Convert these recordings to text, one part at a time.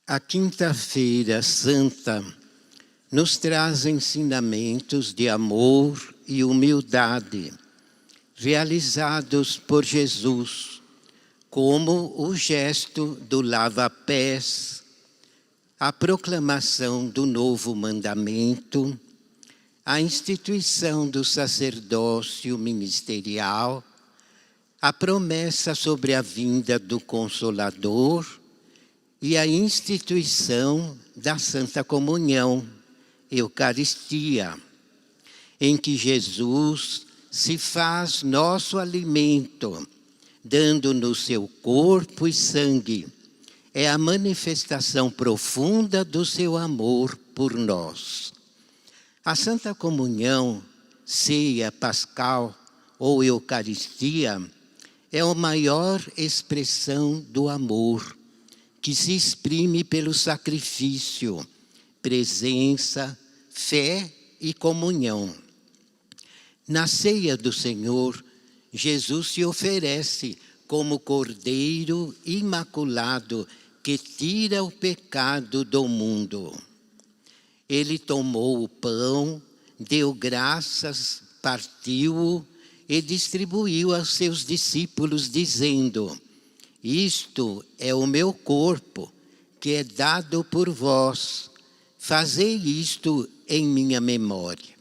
A Quinta-feira Santa nos traz ensinamentos de amor e humildade, realizados por Jesus, como o gesto do lava-pés, a proclamação do novo mandamento, a instituição do sacerdócio ministerial, a promessa sobre a vinda do Consolador e a instituição da Santa Comunhão, Eucaristia, em que Jesus se faz nosso alimento, dando-nos seu corpo e sangue. É a manifestação profunda do seu amor por nós. A Santa Comunhão, ceia pascal ou Eucaristia, é a maior expressão do amor, que se exprime pelo sacrifício, presença, fé e comunhão. Na ceia do Senhor, Jesus se oferece como Cordeiro imaculado que tira o pecado do mundo. Ele tomou o pão, deu graças, partiu-o e distribuiu aos seus discípulos, dizendo: isto é o meu corpo, que é dado por vós. Fazei isto em minha memória.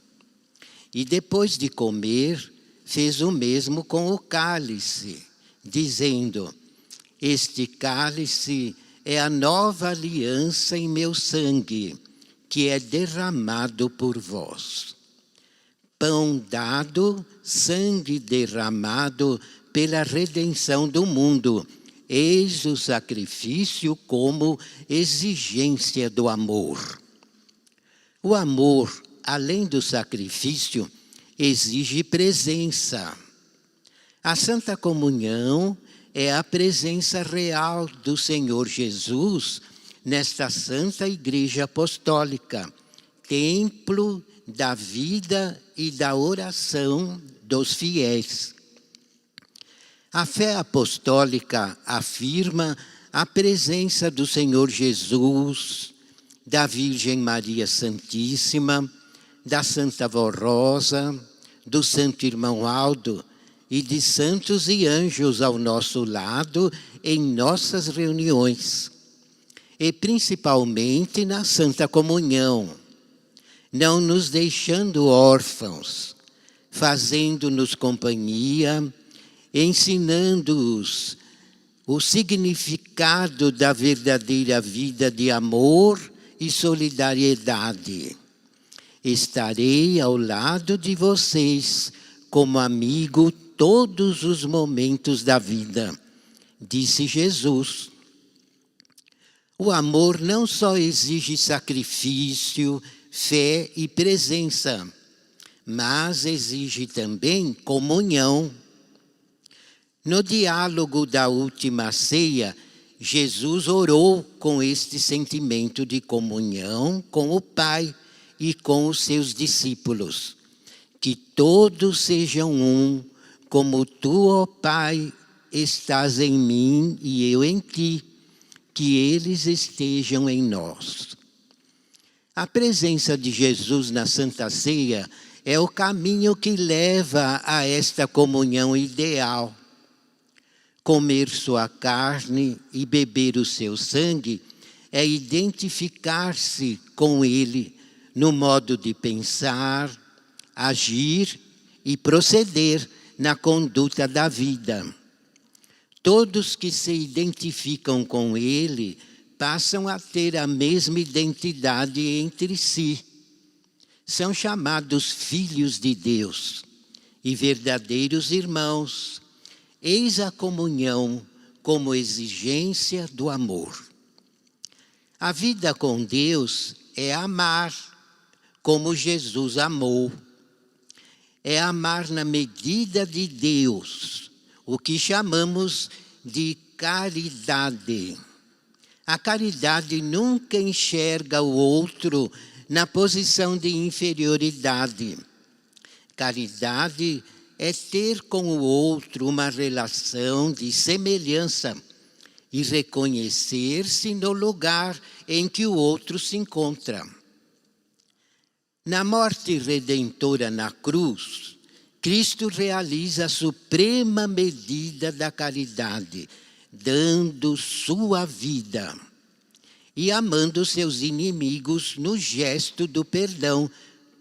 E depois de comer, fez o mesmo com o cálice, dizendo: este cálice é a nova aliança em meu sangue, que é derramado por vós. Pão dado, sangue derramado pela redenção do mundo. Eis o sacrifício como exigência do amor. O amor, além do sacrifício, exige presença. A Santa Comunhão é a presença real do Senhor Jesus nesta Santa Igreja Apostólica, templo da vida e da oração dos fiéis. A fé apostólica afirma a presença do Senhor Jesus, da Virgem Maria Santíssima, da Santa Vó Rosa, do Santo Irmão Aldo e de santos e anjos ao nosso lado em nossas reuniões, e principalmente na Santa Comunhão, não nos deixando órfãos, fazendo-nos companhia, ensinando-os o significado da verdadeira vida de amor e solidariedade. Estarei ao lado de vocês como amigo todos os momentos da vida, disse Jesus. O amor não só exige sacrifício, fé e presença, mas exige também comunhão. No diálogo da última ceia, Jesus orou com este sentimento de comunhão com o Pai e com os seus discípulos. Que todos sejam um, como tu, ó Pai, estás em mim e eu em ti, que eles estejam em nós. A presença de Jesus na Santa Ceia é o caminho que leva a esta comunhão ideal. Comer sua carne e beber o seu sangue é identificar-se com ele no modo de pensar, agir e proceder na conduta da vida. Todos que se identificam com ele passam a ter a mesma identidade entre si. São chamados filhos de Deus e verdadeiros irmãos. Eis a comunhão como exigência do amor. A vida com Deus é amar como Jesus amou. É amar na medida de Deus, o que chamamos de caridade. A caridade nunca enxerga o outro na posição de inferioridade. Caridade é ter com o outro uma relação de semelhança e reconhecer-se no lugar em que o outro se encontra. Na morte redentora na cruz, Cristo realiza a suprema medida da caridade, dando sua vida e amando seus inimigos no gesto do perdão.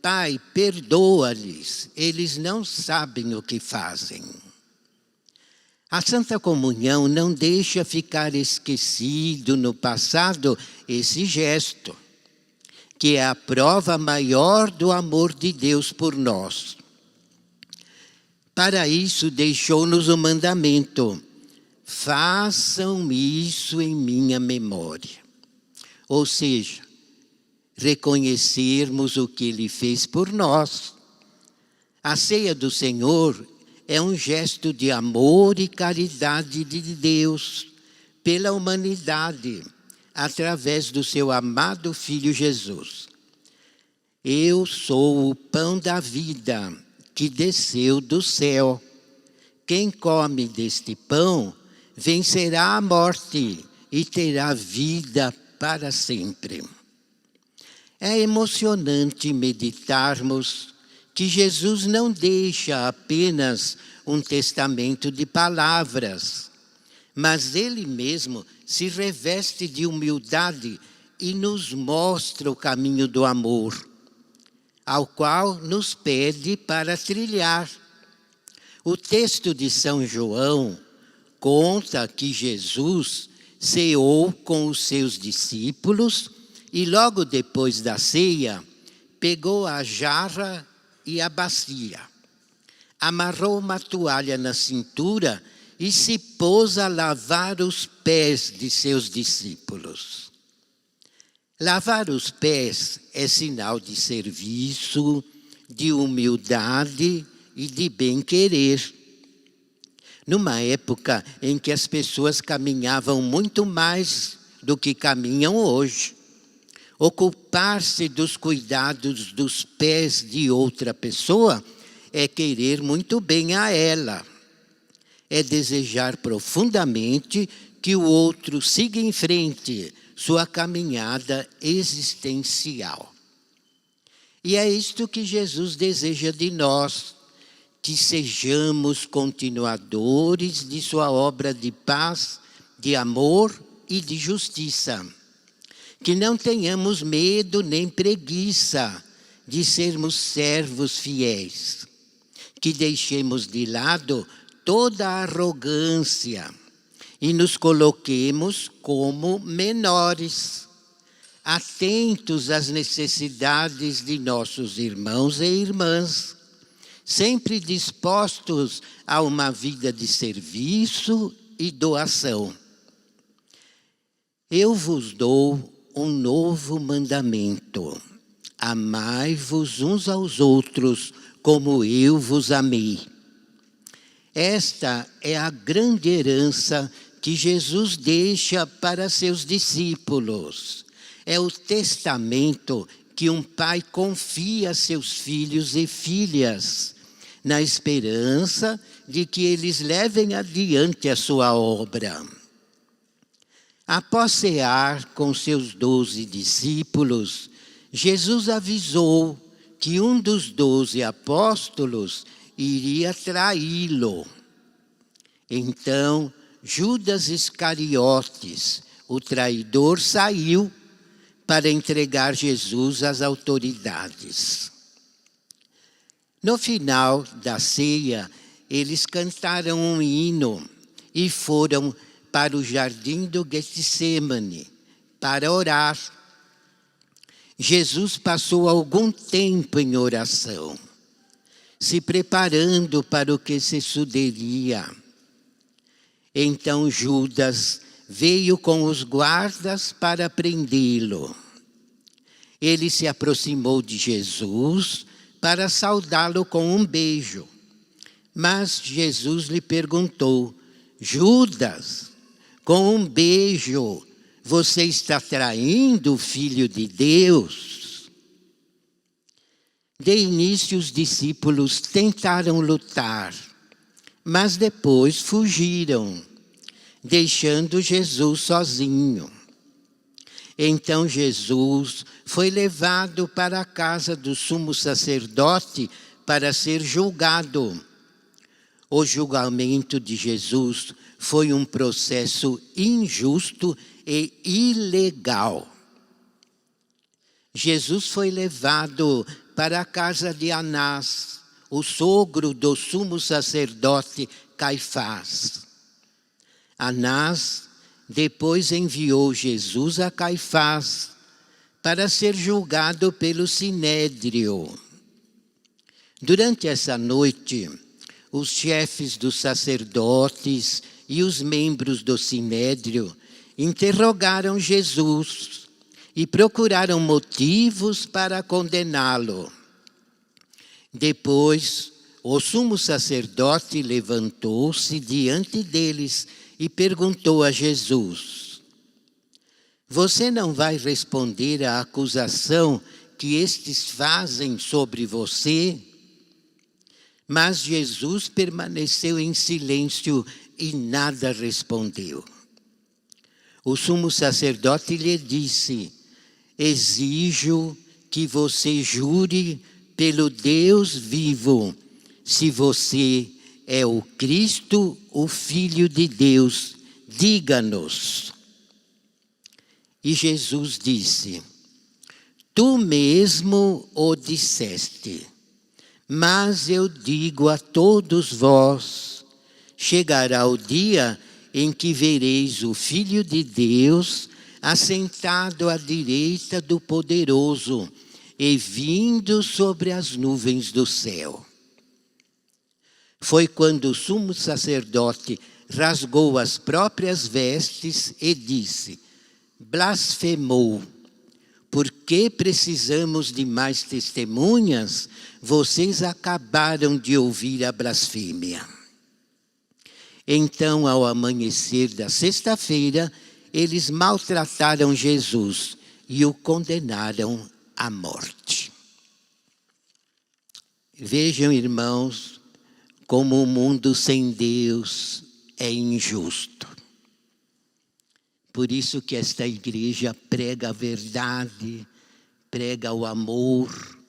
Pai, perdoa-lhes, eles não sabem o que fazem. A Santa Comunhão não deixa ficar esquecido no passado esse gesto, que é a prova maior do amor de Deus por nós. Para isso, deixou-nos o mandamento: façam isso em minha memória. Ou seja, reconhecermos o que Ele fez por nós. A ceia do Senhor é um gesto de amor e caridade de Deus pela humanidade, através do seu amado Filho Jesus. Eu sou o pão da vida que desceu do céu. Quem come deste pão vencerá a morte e terá vida para sempre. É emocionante meditarmos que Jesus não deixa apenas um testamento de palavras, mas Ele mesmo se reveste de humildade e nos mostra o caminho do amor, ao qual nos pede para trilhar. O texto de São João conta que Jesus ceou com os seus discípulos e logo depois da ceia pegou a jarra e a bacia, amarrou uma toalha na cintura e se pôs a lavar os pés de seus discípulos. Lavar os pés é sinal de serviço, de humildade e de bem-querer. Numa época em que as pessoas caminhavam muito mais do que caminham hoje, ocupar-se dos cuidados dos pés de outra pessoa é querer muito bem a ela. É desejar profundamente que o outro siga em frente sua caminhada existencial. E é isto que Jesus deseja de nós, que sejamos continuadores de sua obra de paz, de amor e de justiça. Que não tenhamos medo nem preguiça de sermos servos fiéis. Que deixemos de lado toda a arrogância e nos coloquemos como menores, atentos às necessidades de nossos irmãos e irmãs, sempre dispostos a uma vida de serviço e doação. Eu vos dou um novo mandamento: amai-vos uns aos outros como eu vos amei. Esta é a grande herança que Jesus deixa para seus discípulos. É o testamento que um pai confia a seus filhos e filhas, na esperança de que eles levem adiante a sua obra. Após cear com seus 12 discípulos, Jesus avisou que um dos 12 apóstolos iria traí-lo. Então, Judas Iscariotes, o traidor, saiu para entregar Jesus às autoridades. No final da ceia, eles cantaram um hino e foram para o jardim do Getsêmani para orar. Jesus passou algum tempo em oração, se preparando para o que se sucederia. Então Judas veio com os guardas para prendê-lo. Ele se aproximou de Jesus para saudá-lo com um beijo. Mas Jesus lhe perguntou: Judas, com um beijo você está traindo o Filho de Deus? De início os discípulos tentaram lutar, mas depois fugiram. deixando Jesus sozinho. Então Jesus foi levado para a casa do sumo sacerdote para ser julgado. O julgamento de Jesus foi um processo injusto e ilegal. Jesus foi levado para a casa de Anás, o sogro do sumo sacerdote Caifás. Anás depois enviou Jesus a Caifás para ser julgado pelo Sinédrio. Durante essa noite, os chefes dos sacerdotes e os membros do Sinédrio interrogaram Jesus e procuraram motivos para condená-lo. Depois, o sumo sacerdote levantou-se diante deles e perguntou a Jesus: você não vai responder à acusação que estes fazem sobre você? Mas Jesus permaneceu em silêncio e nada respondeu. O sumo sacerdote lhe disse: exijo que você jure pelo Deus vivo, se você é o Cristo, o Filho de Deus, diga-nos. E Jesus disse: tu mesmo o disseste, mas eu digo a todos vós, chegará o dia em que vereis o Filho de Deus assentado à direita do Poderoso e vindo sobre as nuvens do céu. Foi quando o sumo sacerdote rasgou as próprias vestes e disse: blasfemou. Por que precisamos de mais testemunhas? Vocês acabaram de ouvir a blasfêmia. Então, ao amanhecer da sexta-feira, eles maltrataram Jesus e o condenaram à morte. Vejam, irmãos, como o mundo sem Deus é injusto. Por isso que esta igreja prega a verdade, prega o amor,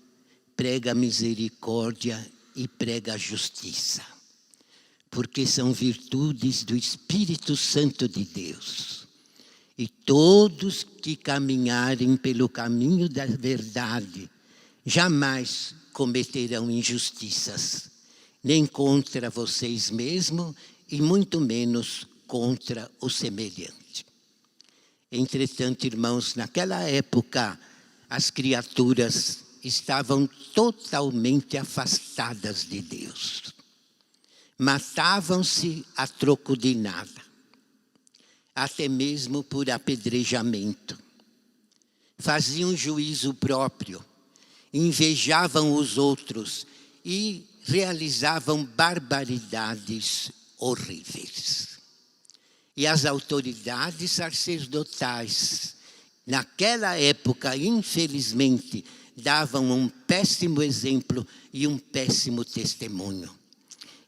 prega a misericórdia e prega a justiça. Porque são virtudes do Espírito Santo de Deus. E todos que caminharem pelo caminho da verdade jamais cometerão injustiças, nem contra vocês mesmos e muito menos contra o semelhante. Entretanto, irmãos, naquela época, as criaturas estavam totalmente afastadas de Deus. Matavam-se a troco de nada, até mesmo por apedrejamento. Faziam juízo próprio, invejavam os outros e realizavam barbaridades horríveis. E as autoridades sacerdotais, naquela época, infelizmente, davam um péssimo exemplo e um péssimo testemunho.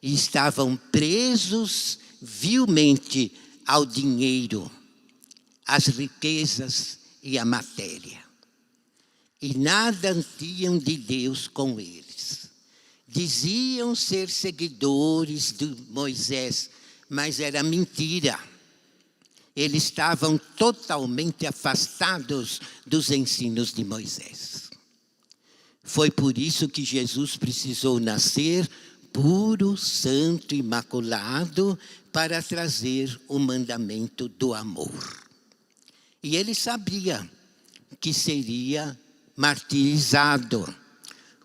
E estavam presos vilmente ao dinheiro, às riquezas e à matéria. E nada tinham de Deus com eles. Diziam ser seguidores de Moisés, mas era mentira. Eles estavam totalmente afastados dos ensinos de Moisés. Foi por isso que Jesus precisou nascer puro, santo, imaculado, para trazer o mandamento do amor. E ele sabia que seria martirizado,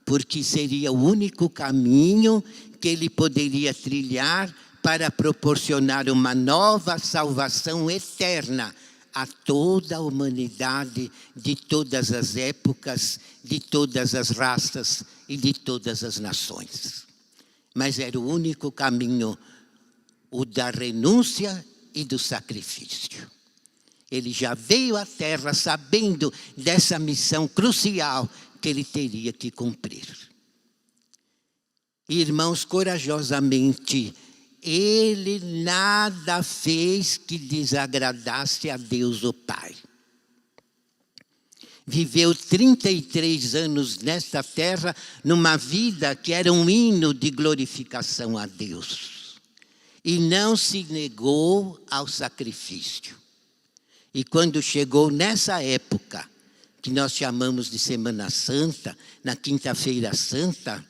porque seria o único caminho que ele poderia trilhar para proporcionar uma nova salvação eterna a toda a humanidade, de todas as épocas, de todas as raças e de todas as nações. Mas era o único caminho, o da renúncia e do sacrifício. Ele já veio à Terra sabendo dessa missão crucial que ele teria que cumprir. Irmãos, corajosamente, ele nada fez que desagradasse a Deus o Pai. Viveu 33 anos nesta terra, numa vida que era um hino de glorificação a Deus. E não se negou ao sacrifício. E quando chegou nessa época, que nós chamamos de Semana Santa, na Quinta-feira Santa,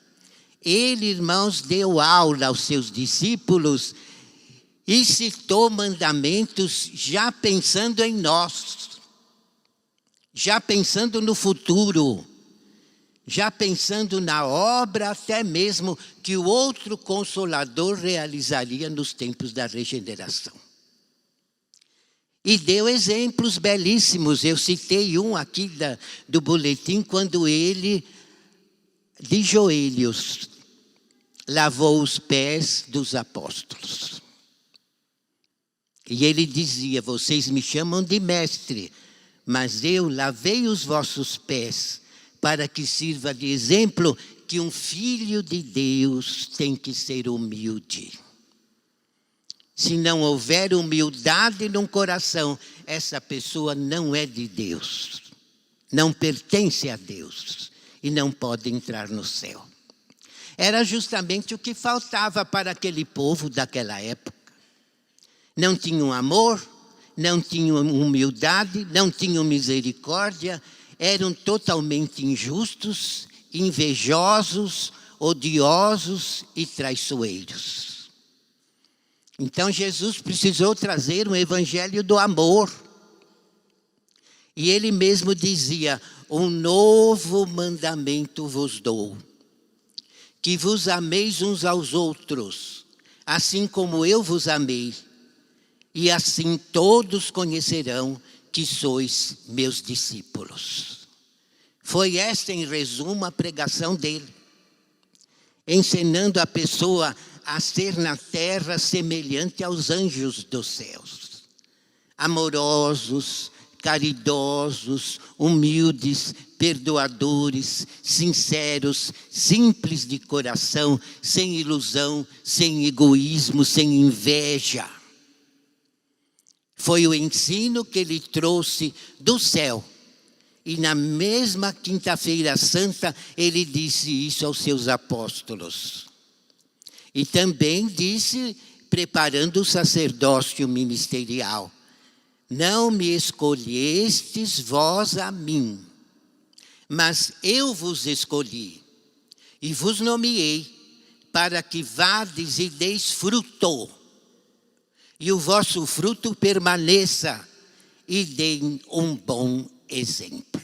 ele, irmãos, deu aula aos seus discípulos e citou mandamentos já pensando em nós, já pensando no futuro, já pensando na obra até mesmo que o outro Consolador realizaria nos tempos da regeneração. E deu exemplos belíssimos. Eu citei um aqui do boletim, quando ele, de joelhos, lavou os pés dos apóstolos. E ele dizia: vocês me chamam de mestre, mas eu lavei os vossos pés para que sirva de exemplo que um filho de Deus tem que ser humilde. Se não houver humildade no coração, essa pessoa não é de Deus, não pertence a Deus e não pode entrar no céu. Era justamente o que faltava para aquele povo daquela época. Não tinham amor, não tinham humildade, não tinham misericórdia, eram totalmente injustos, invejosos, odiosos e traiçoeiros. Então Jesus precisou trazer um evangelho do amor. E ele mesmo dizia: um novo mandamento vos dou, que vos ameis uns aos outros, assim como eu vos amei. E assim todos conhecerão que sois meus discípulos. Foi esta, em resumo, a pregação dele, ensinando a pessoa a ser na terra semelhante aos anjos dos céus, amorosos, caridosos, humildes, perdoadores, sinceros, simples de coração, sem ilusão, sem egoísmo, sem inveja. Foi o ensino que ele trouxe do céu. E na mesma Quinta-feira Santa, ele disse isso aos seus apóstolos. E também disse, preparando o sacerdócio ministerial: não me escolhestes vós a mim, mas eu vos escolhi e vos nomeei para que vades e deis fruto, e o vosso fruto permaneça, e deem um bom exemplo.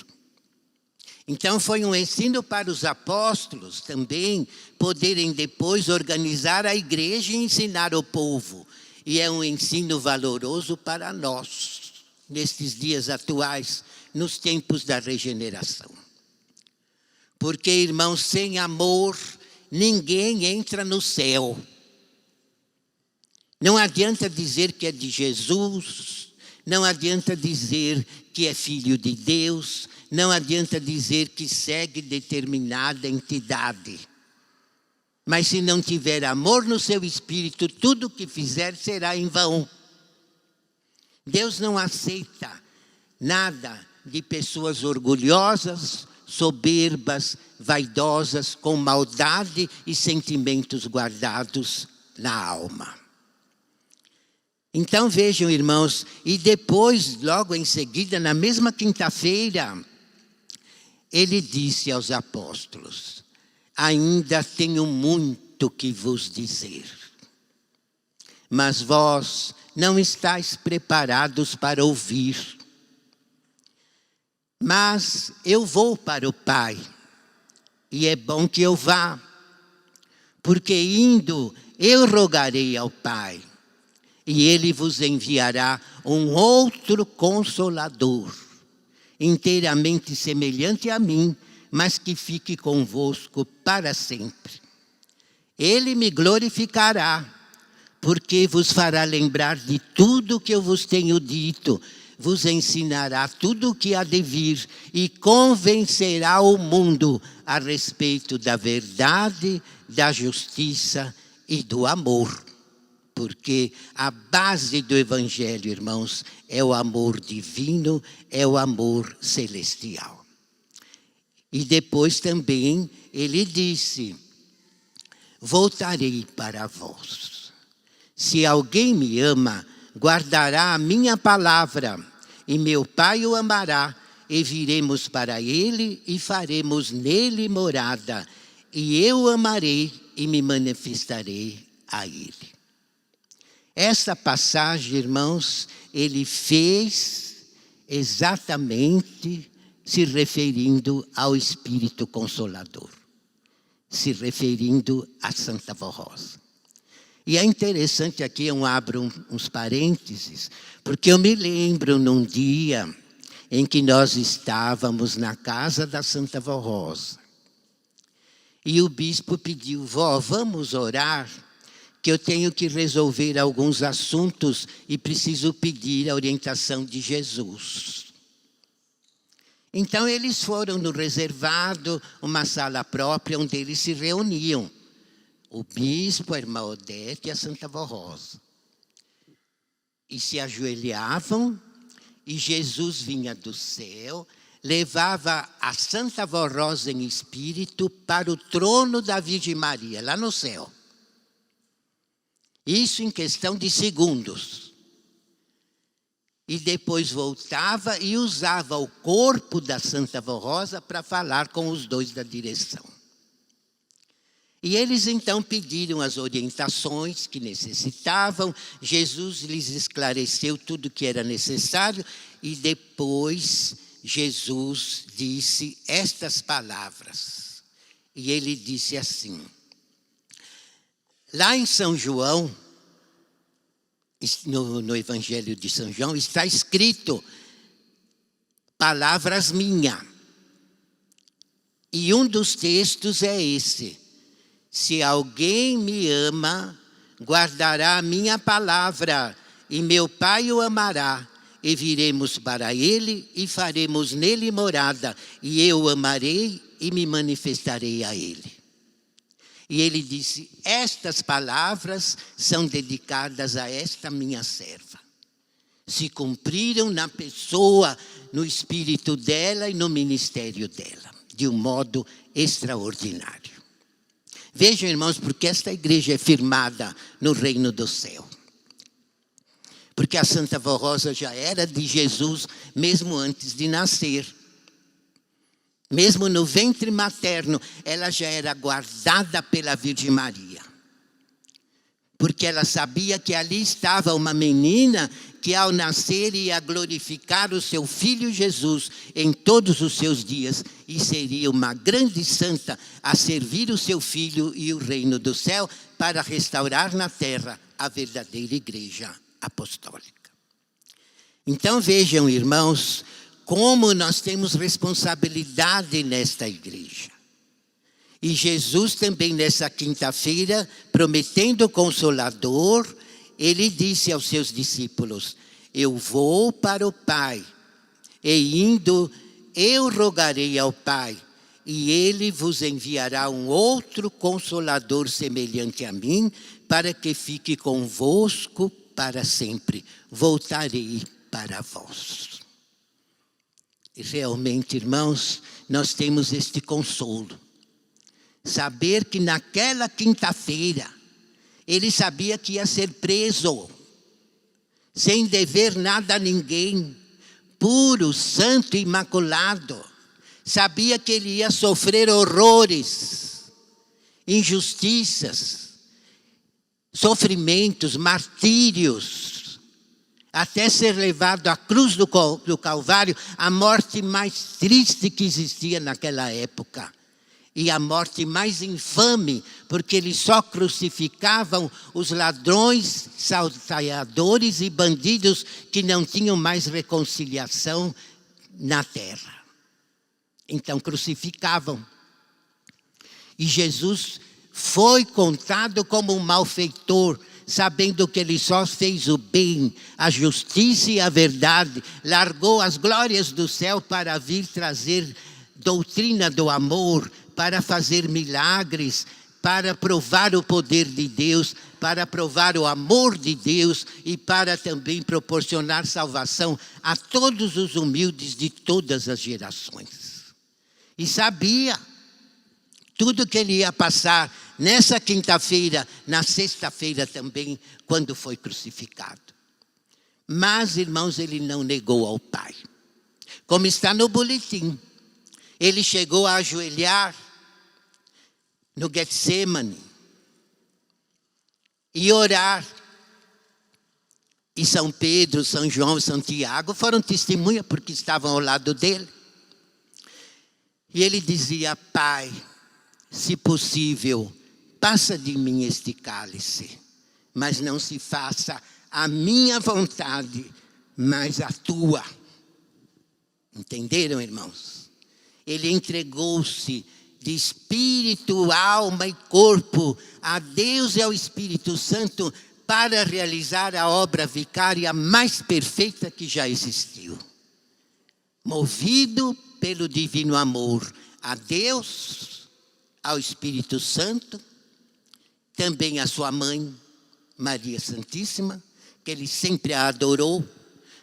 Então foi um ensino para os apóstolos também poderem depois organizar a igreja e ensinar o povo. E é um ensino valoroso para nós, nestes dias atuais, nos tempos da regeneração. Porque, irmãos, sem amor, ninguém entra no céu. Não adianta dizer que é de Jesus, não adianta dizer que é filho de Deus, não adianta dizer que segue determinada entidade. Mas se não tiver amor no seu espírito, tudo o que fizer será em vão. Deus não aceita nada de pessoas orgulhosas, soberbas, vaidosas, com maldade e sentimentos guardados na alma. Então vejam, irmãos, e depois, logo em seguida, na mesma quinta-feira, ele disse aos apóstolos: ainda tenho muito que vos dizer, mas vós não estáis preparados para ouvir. Mas eu vou para o Pai, e é bom que eu vá, porque indo eu rogarei ao Pai, e Ele vos enviará um outro Consolador, inteiramente semelhante a mim, mas que fique convosco para sempre. Ele me glorificará, porque vos fará lembrar de tudo o que eu vos tenho dito, vos ensinará tudo o que há de vir e convencerá o mundo a respeito da verdade, da justiça e do amor. Porque a base do Evangelho, irmãos, é o amor divino, é o amor celestial. E depois também ele disse: voltarei para vós. Se alguém me ama, guardará a minha palavra, e meu Pai o amará, e viremos para ele e faremos nele morada, e eu o amarei e me manifestarei a ele. Essa passagem, irmãos, ele fez exatamente se referindo ao Espírito Consolador, se referindo a Santa Vó Rosa. E é interessante aqui, eu abro uns parênteses, porque eu me lembro num dia em que nós estávamos na casa da Santa Vó Rosa. E o bispo pediu: vó, vamos orar, que eu tenho que resolver alguns assuntos e preciso pedir a orientação de Jesus. Então eles foram no reservado, uma sala própria, onde eles se reuniam. O bispo, a irmã Odete e a Santa Vó Rosa. E se ajoelhavam, e Jesus vinha do céu, levava a Santa Vó Rosa em espírito para o trono da Virgem Maria, lá no céu. Isso em questão de segundos. E depois voltava e usava o corpo da Santa Vó Rosa para falar com os dois da direção. E eles então pediram as orientações que necessitavam. Jesus lhes esclareceu tudo o que era necessário. E depois Jesus disse estas palavras. E ele disse assim: lá em São João, no Evangelho de São João, está escrito: palavras minhas. E um dos textos é esse: se alguém me ama, guardará a minha palavra, e meu Pai o amará, e viremos para ele e faremos nele morada, e eu o amarei e me manifestarei a ele. E ele disse: estas palavras são dedicadas a esta minha serva. Se cumpriram na pessoa, no espírito dela e no ministério dela, de um modo extraordinário. Vejam, irmãos, porque esta igreja é firmada no reino do céu. Porque a Santa Vó Rosa já era de Jesus mesmo antes de nascer. Mesmo no ventre materno, ela já era guardada pela Virgem Maria. Porque ela sabia que ali estava uma menina que ao nascer ia glorificar o seu filho Jesus em todos os seus dias e seria uma grande santa a servir o seu filho e o reino do céu para restaurar na terra a verdadeira igreja apostólica. Então vejam, irmãos, como nós temos responsabilidade nesta igreja. E Jesus também nessa quinta-feira, prometendo o Consolador, ele disse aos seus discípulos: eu vou para o Pai, e indo eu rogarei ao Pai, e ele vos enviará um outro Consolador semelhante a mim, para que fique convosco para sempre. Voltarei para vós. E realmente, irmãos, nós temos este consolo. Saber que naquela quinta-feira, ele sabia que ia ser preso, sem dever nada a ninguém, puro, santo e imaculado. Sabia que ele ia sofrer horrores, injustiças, sofrimentos, martírios, até ser levado à cruz do Calvário, a morte mais triste que existia naquela época. E a morte mais infame, porque eles só crucificavam os ladrões, salteadores e bandidos que não tinham mais reconciliação na terra. Então crucificavam. E Jesus foi contado como um malfeitor, sabendo que ele só fez o bem, a justiça e a verdade, largou as glórias do céu para vir trazer doutrina do amor, para fazer milagres, para provar o poder de Deus, para provar o amor de Deus e para também proporcionar salvação a todos os humildes de todas as gerações. E sabia tudo que ele ia passar nessa quinta-feira, na sexta-feira também, quando foi crucificado. Mas, irmãos, ele não negou ao Pai. Como está no boletim, ele chegou a ajoelhar no Getsemane e orar. E São Pedro, São João e São Tiago foram testemunha porque estavam ao lado dele. E ele dizia: Pai, se possível, passa de mim este cálice, mas não se faça a minha vontade, mas a tua. Entenderam, irmãos? Ele entregou-se de espírito, alma e corpo a Deus e ao Espírito Santo para realizar a obra vicária mais perfeita que já existiu. Movido pelo divino amor a Deus, ao Espírito Santo, também a sua mãe, Maria Santíssima, que ele sempre a adorou,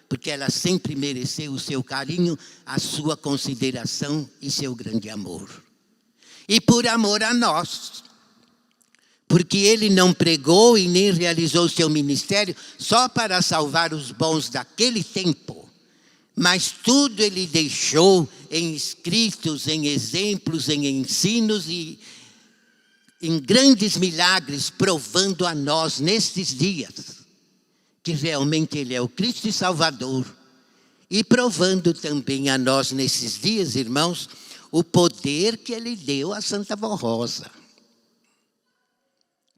porque ela sempre mereceu o seu carinho, a sua consideração e seu grande amor. E por amor a nós, porque ele não pregou e nem realizou seu ministério só para salvar os bons daquele tempo, mas tudo ele deixou em escritos, em exemplos, em ensinos e em grandes milagres, provando a nós nestes dias que realmente ele é o Cristo e Salvador, e provando também a nós nesses dias, irmãos, o poder que ele deu a Santa Vó Rosa.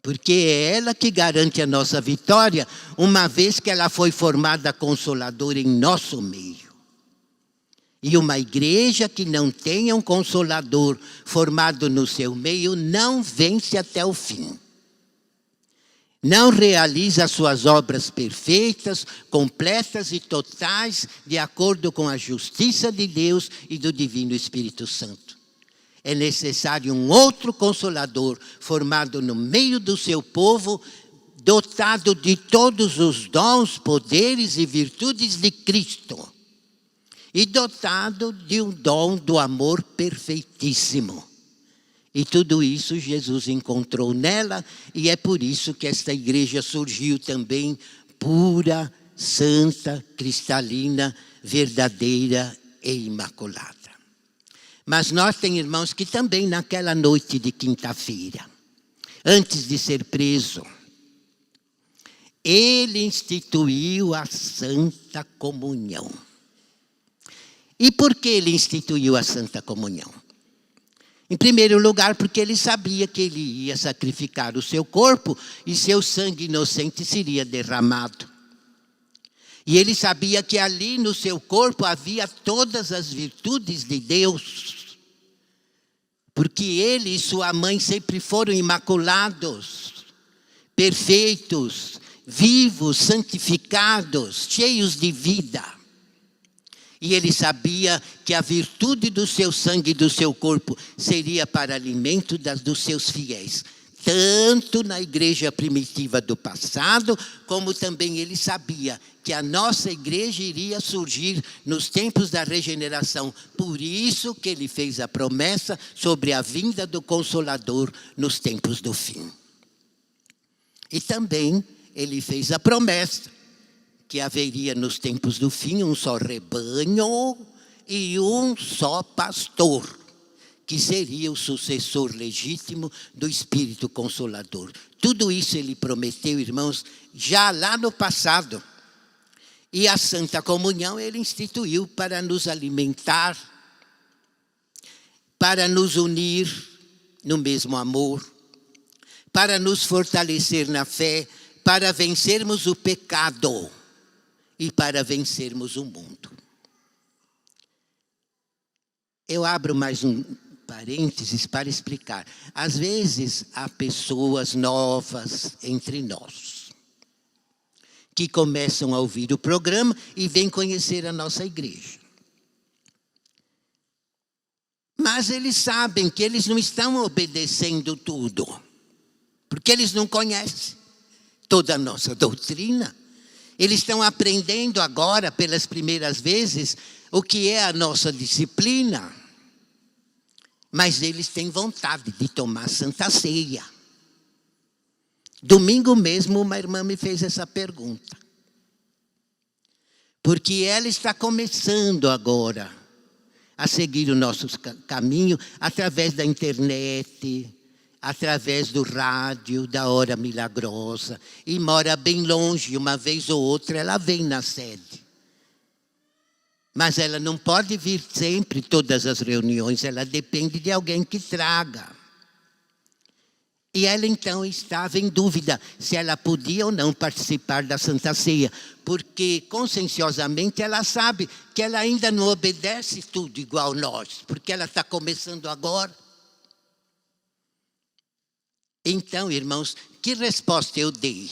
Porque é ela que garante a nossa vitória, uma vez que ela foi formada consoladora em nosso meio. E uma igreja que não tenha um consolador formado no seu meio não vence até o fim. Não realiza suas obras perfeitas, completas e totais, de acordo com a justiça de Deus e do Divino Espírito Santo. É necessário um outro consolador, formado no meio do seu povo, dotado de todos os dons, poderes e virtudes de Cristo, e dotado de um dom do amor perfeitíssimo. E tudo isso Jesus encontrou nela, e é por isso que esta igreja surgiu também pura, santa, cristalina, verdadeira e imaculada. Mas notem, irmãos, que também naquela noite de quinta-feira, antes de ser preso, ele instituiu a Santa Comunhão. E por que ele instituiu a Santa Comunhão? Em primeiro lugar, porque ele sabia que ele ia sacrificar o seu corpo e seu sangue inocente seria derramado. E ele sabia que ali no seu corpo havia todas as virtudes de Deus. Porque ele e sua mãe sempre foram imaculados, perfeitos, vivos, santificados, cheios de vida. E ele sabia que a virtude do seu sangue e do seu corpo seria para alimento dos seus fiéis. Tanto na igreja primitiva do passado, como também ele sabia que a nossa igreja iria surgir nos tempos da regeneração. Por isso que ele fez a promessa sobre a vinda do Consolador nos tempos do fim. E também ele fez a promessa que haveria nos tempos do fim um só rebanho e um só pastor, que seria o sucessor legítimo do Espírito Consolador. Tudo isso ele prometeu, irmãos, já lá no passado. E a Santa Comunhão ele instituiu para nos alimentar, para nos unir no mesmo amor, para nos fortalecer na fé, para vencermos o pecado e para vencermos o mundo. Eu abro mais um parênteses para explicar. Às vezes há pessoas novas entre nós que começam a ouvir o programa e vêm conhecer a nossa igreja. Mas eles sabem que eles não estão obedecendo tudo, porque eles não conhecem. toda a nossa doutrina. Eles estão aprendendo agora, pelas primeiras vezes, o que é a nossa disciplina. Mas eles têm vontade de tomar Santa Ceia. Domingo mesmo, uma irmã me fez essa pergunta. Porque ela está começando agora a seguir o nosso caminho através da internet, através do rádio, da Hora Milagrosa. E mora bem longe, uma vez ou outra ela vem na sede. Mas ela não pode vir sempre, todas as reuniões, ela depende de alguém que traga. E ela então estava em dúvida se ela podia ou não participar da Santa Ceia, porque conscienciosamente ela sabe que ela ainda não obedece tudo igual nós, porque ela está começando agora. Então, irmãos, que resposta eu dei?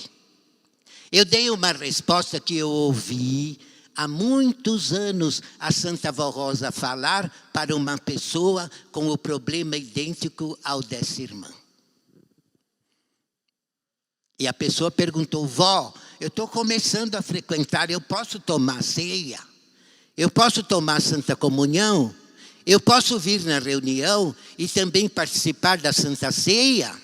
Eu dei uma resposta que eu ouvi há muitos anos a Santa Vó Rosa falar para uma pessoa com o problema idêntico ao dessa irmã. E a pessoa perguntou: vó, eu estou começando a frequentar, eu posso tomar ceia? Eu posso tomar Santa Comunhão? Eu posso vir na reunião e também participar da Santa Ceia?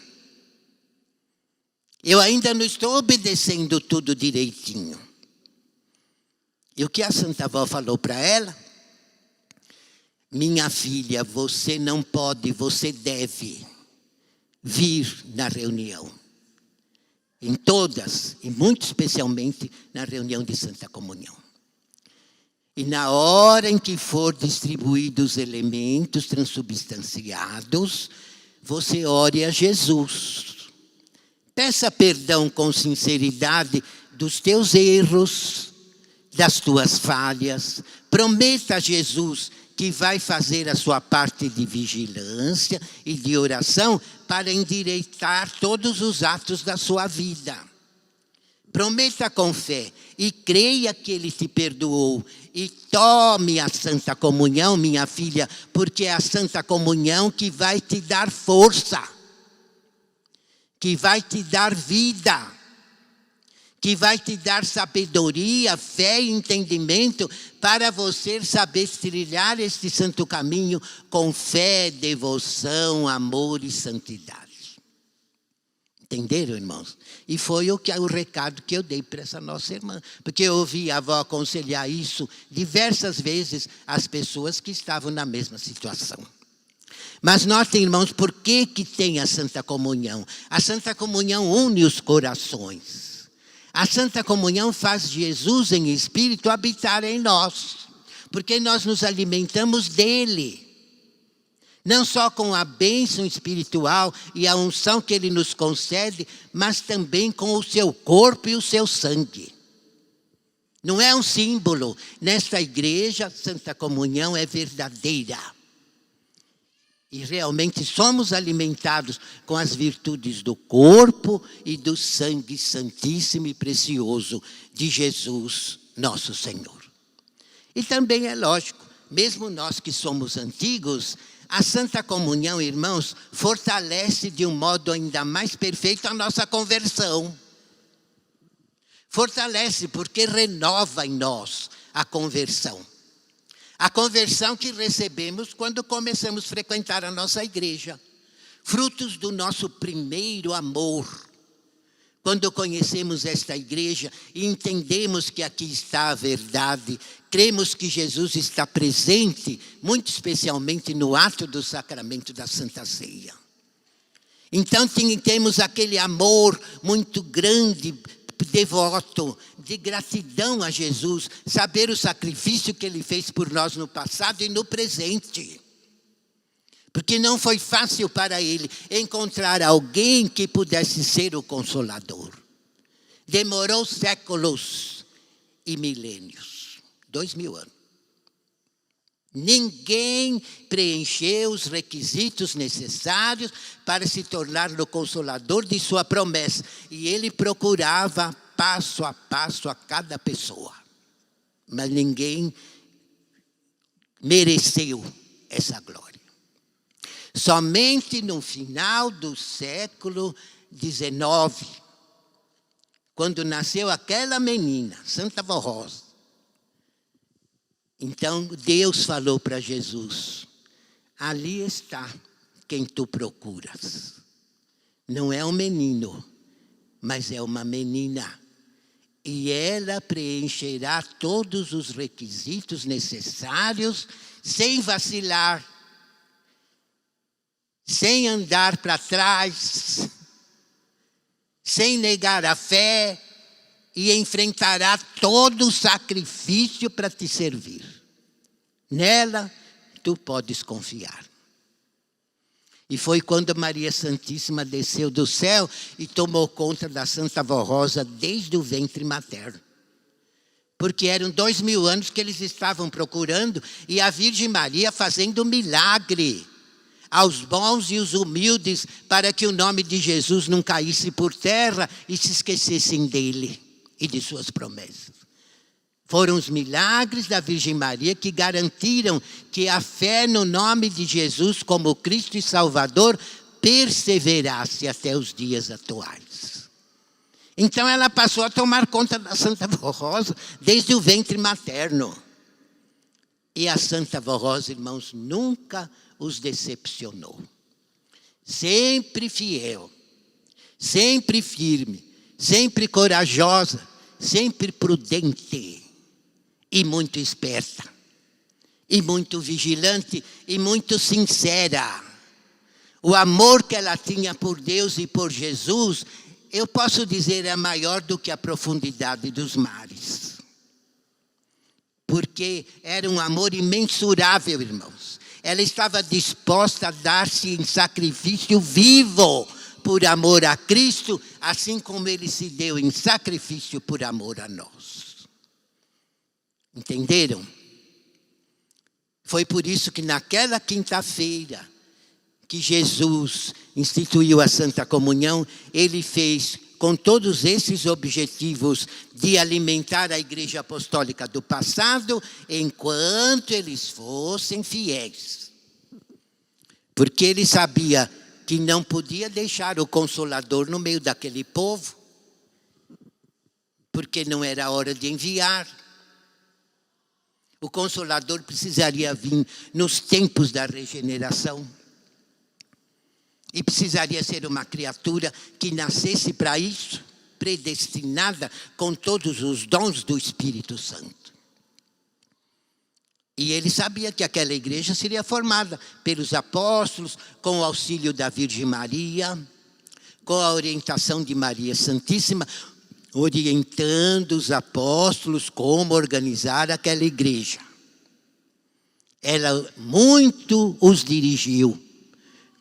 Eu ainda não estou obedecendo tudo direitinho. E o que a Santa Vó falou para ela? Minha filha, você não pode, você deve vir na reunião. Em todas, e muito especialmente na reunião de Santa Comunhão. E na hora em que for distribuídos os elementos transubstanciados, você ore a Jesus. Peça perdão com sinceridade dos teus erros, das tuas falhas. Prometa a Jesus que vai fazer a sua parte de vigilância e de oração para endireitar todos os atos da sua vida. Prometa com fé e creia que Ele te perdoou. E tome a Santa Comunhão, minha filha, porque é a Santa Comunhão que vai te dar força, que vai te dar vida, que vai te dar sabedoria, fé e entendimento para você saber trilhar este santo caminho com fé, devoção, amor e santidade. Entenderam, irmãos? E foi o recado que eu dei para essa nossa irmã. Porque eu ouvi a avó aconselhar isso diversas vezes às pessoas que estavam na mesma situação. Mas notem, irmãos, por que tem a Santa Comunhão? A Santa Comunhão une os corações. A Santa Comunhão faz Jesus em espírito habitar em nós, porque nós nos alimentamos dele. Não só com a bênção espiritual e a unção que ele nos concede, mas também com o seu corpo e o seu sangue. Não é um símbolo. Nesta igreja, Santa Comunhão é verdadeira. E realmente somos alimentados com as virtudes do corpo e do sangue santíssimo e precioso de Jesus, nosso Senhor. E também é lógico, mesmo nós que somos antigos, a Santa Comunhão, irmãos, fortalece de um modo ainda mais perfeito a nossa conversão. Fortalece porque renova em nós a conversão. A conversão que recebemos quando começamos a frequentar a nossa igreja. Frutos do nosso primeiro amor. Quando conhecemos esta igreja e entendemos que aqui está a verdade, cremos que Jesus está presente, muito especialmente no ato do sacramento da Santa Ceia. Então temos aquele amor muito grande, devoto, de gratidão a Jesus, saber o sacrifício que Ele fez por nós no passado e no presente. Porque não foi fácil para Ele encontrar alguém que pudesse ser o Consolador. Demorou séculos e milênios, 2000 anos. Ninguém preencheu os requisitos necessários para se tornar o Consolador de sua promessa. E Ele procurava passo a passo a cada pessoa. Mas ninguém mereceu essa glória. Somente no final do século XIX, quando nasceu aquela menina, Santa Vó Rosa. Então Deus falou para Jesus: ali está quem tu procuras. Não é um menino, mas é uma menina. E ela preencherá todos os requisitos necessários, sem vacilar, sem andar para trás, sem negar a fé, e enfrentará todo o sacrifício para te servir. Nela, tu podes confiar. E foi quando Maria Santíssima desceu do céu e tomou conta da Santa Vó Rosa desde o ventre materno. Porque eram 2000 anos que eles estavam procurando, e a Virgem Maria fazendo milagre aos bons e os humildes, para que o nome de Jesus não caísse por terra e se esquecessem dele e de suas promessas. Foram os milagres da Virgem Maria que garantiram que a fé no nome de Jesus como Cristo e Salvador perseverasse até os dias atuais. Então ela passou a tomar conta da Santa Vó Rosa desde o ventre materno. E a Santa Vó Rosa, irmãos, nunca os decepcionou. Sempre fiel, sempre firme, sempre corajosa, sempre prudente. E muito esperta, e muito vigilante, e muito sincera. O amor que ela tinha por Deus e por Jesus, eu posso dizer, é maior do que a profundidade dos mares. Porque era um amor imensurável, irmãos. Ela estava disposta a dar-se em sacrifício vivo por amor a Cristo, assim como Ele se deu em sacrifício por amor a nós. Entenderam? Foi por isso que naquela quinta-feira que Jesus instituiu a Santa Comunhão, Ele fez com todos esses objetivos de alimentar a Igreja Apostólica do passado, enquanto eles fossem fiéis. Porque Ele sabia que não podia deixar o Consolador no meio daquele povo, porque não era hora de enviar. O Consolador precisaria vir nos tempos da regeneração. E precisaria ser uma criatura que nascesse para isso, predestinada com todos os dons do Espírito Santo. E ele sabia que aquela igreja seria formada pelos apóstolos, com o auxílio da Virgem Maria, com a orientação de Maria Santíssima, orientando os apóstolos como organizar aquela igreja. Ela muito os dirigiu,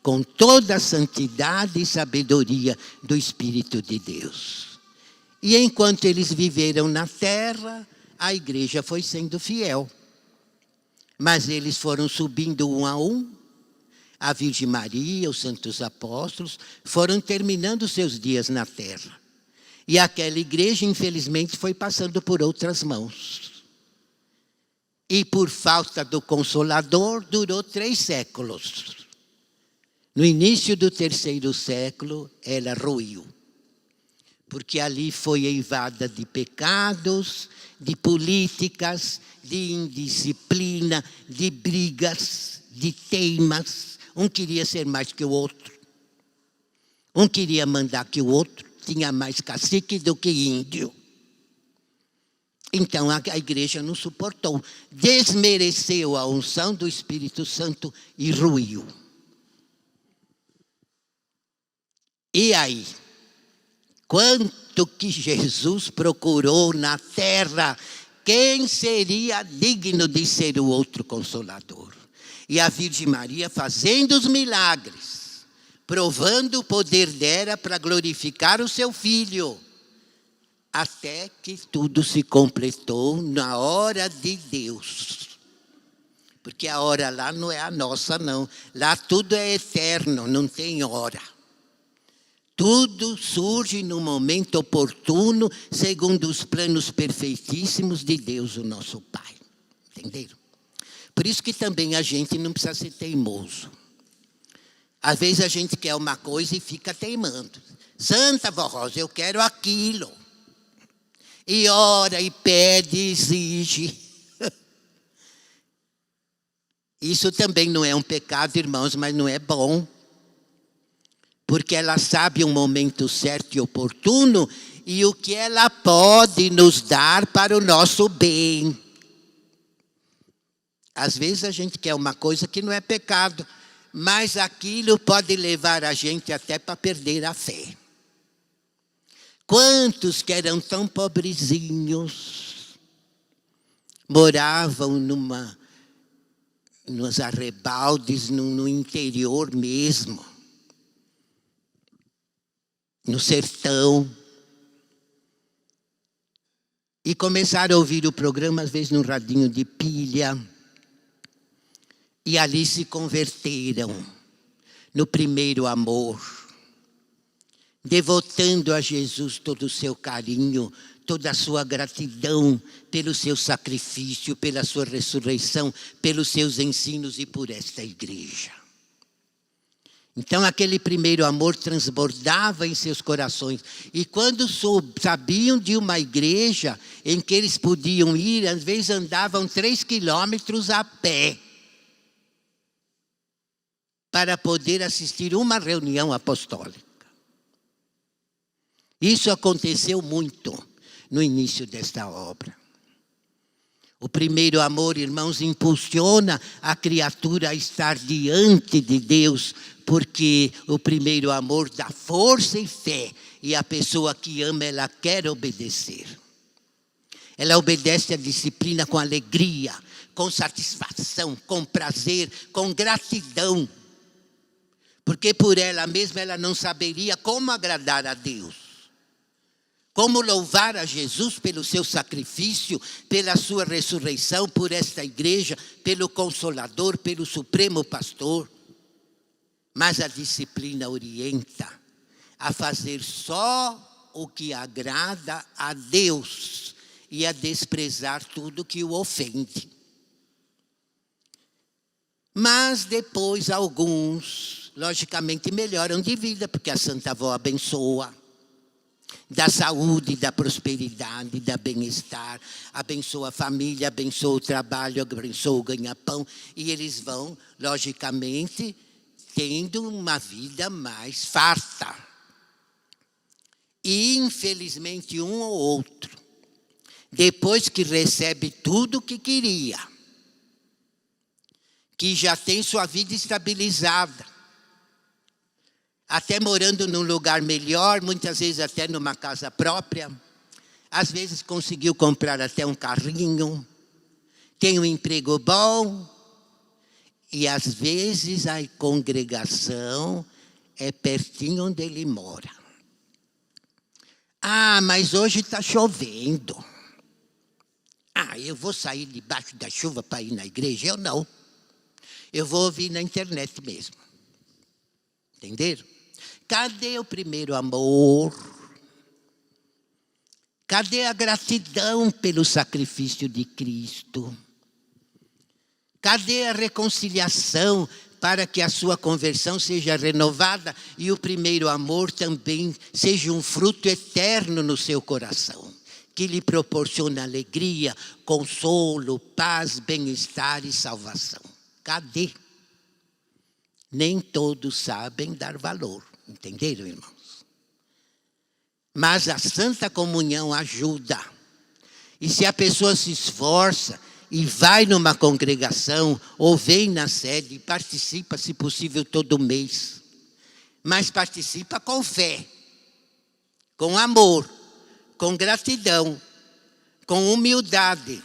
com toda a santidade e sabedoria do Espírito de Deus. E enquanto eles viveram na terra, a igreja foi sendo fiel. Mas eles foram subindo um a um. A Virgem Maria, os santos apóstolos, foram terminando seus dias na terra. E aquela igreja, infelizmente, foi passando por outras mãos. E por falta do Consolador, durou 3 séculos. No início do 3º século, ela ruiu. Porque ali foi eivada de pecados, de políticas, de indisciplina, de brigas, de teimas. Um queria ser mais que o outro. Um queria mandar que o outro. Tinha mais cacique do que índio. Então a igreja não suportou. Desmereceu a unção do Espírito Santo e ruiu. E aí? Quanto que Jesus procurou na terra, quem seria digno de ser o outro Consolador? E a Virgem Maria fazendo os milagres, provando o poder dela para glorificar o seu Filho, até que tudo se completou na hora de Deus. Porque a hora lá não é a nossa, não. Lá tudo é eterno, não tem hora. Tudo surge no momento oportuno, segundo os planos perfeitíssimos de Deus, o nosso Pai. Entenderam? Por isso que também a gente não precisa ser teimoso. Às vezes a gente quer uma coisa e fica teimando. Santa Vó Rosa, eu quero aquilo. E ora, e pede, e exige. Isso também não é um pecado, irmãos, mas não é bom. Porque ela sabe o momento certo e oportuno e o que ela pode nos dar para o nosso bem. Às vezes a gente quer uma coisa que não é pecado, mas aquilo pode levar a gente até para perder a fé. Quantos que eram tão pobrezinhos, moravam nos arrebaldes, no interior mesmo, no sertão, e começaram a ouvir o programa, às vezes num radinho de pilha, e ali se converteram no primeiro amor, devotando a Jesus todo o seu carinho, toda a sua gratidão pelo seu sacrifício, pela sua ressurreição, pelos seus ensinos e por esta igreja. Então aquele primeiro amor transbordava em seus corações. E quando sabiam de uma igreja em que eles podiam ir, às vezes andavam 3 quilômetros a pé para poder assistir uma reunião apostólica. Isso aconteceu muito no início desta obra. O primeiro amor, irmãos, impulsiona a criatura a estar diante de Deus, porque o primeiro amor dá força e fé, e a pessoa que ama, ela quer obedecer. Ela obedece a disciplina com alegria, com satisfação, com prazer, com gratidão. Porque por ela mesma ela não saberia como agradar a Deus. Como louvar a Jesus pelo seu sacrifício, pela sua ressurreição, por esta igreja, pelo Consolador, pelo Supremo Pastor. Mas a disciplina orienta a fazer só o que agrada a Deus e a desprezar tudo que o ofende. Mas depois alguns, logicamente, melhoram de vida, porque a Santa Avó abençoa. Da saúde, da prosperidade, da bem-estar, abençoa a família, abençoa o trabalho, abençoa o ganha-pão, e eles vão, logicamente, tendo uma vida mais farta. E, infelizmente, um ou outro, depois que recebe tudo o que queria, que já tem sua vida estabilizada, até morando num lugar melhor, muitas vezes até numa casa própria. Às vezes conseguiu comprar até um carrinho, tem um emprego bom. E às vezes a congregação é pertinho onde ele mora. Ah, mas hoje está chovendo. Ah, eu vou sair debaixo da chuva para ir na igreja? Eu não. Eu vou ouvir na internet mesmo. Entenderam? Cadê o primeiro amor? Cadê a gratidão pelo sacrifício de Cristo? Cadê a reconciliação para que a sua conversão seja renovada e o primeiro amor também seja um fruto eterno no seu coração, que lhe proporciona alegria, consolo, paz, bem-estar e salvação? Cadê? Nem todos sabem dar valor. Entenderam, irmãos? Mas a Santa Comunhão ajuda. E se a pessoa se esforça e vai numa congregação, ou vem na sede, e participa, se possível, todo mês. Mas participa com fé, com amor, com gratidão, com humildade.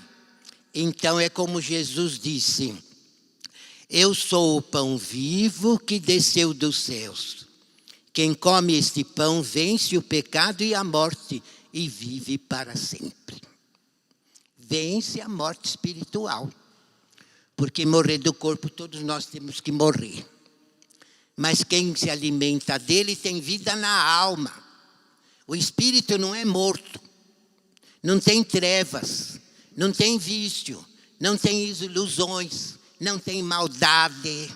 Então é como Jesus disse: eu sou o pão vivo que desceu dos céus. Quem come este pão vence o pecado e a morte e vive para sempre. Vence a morte espiritual. Porque morrer do corpo, todos nós temos que morrer. Mas quem se alimenta dele tem vida na alma. O espírito não é morto. Não tem trevas. Não tem vício. Não tem ilusões. Não tem maldade.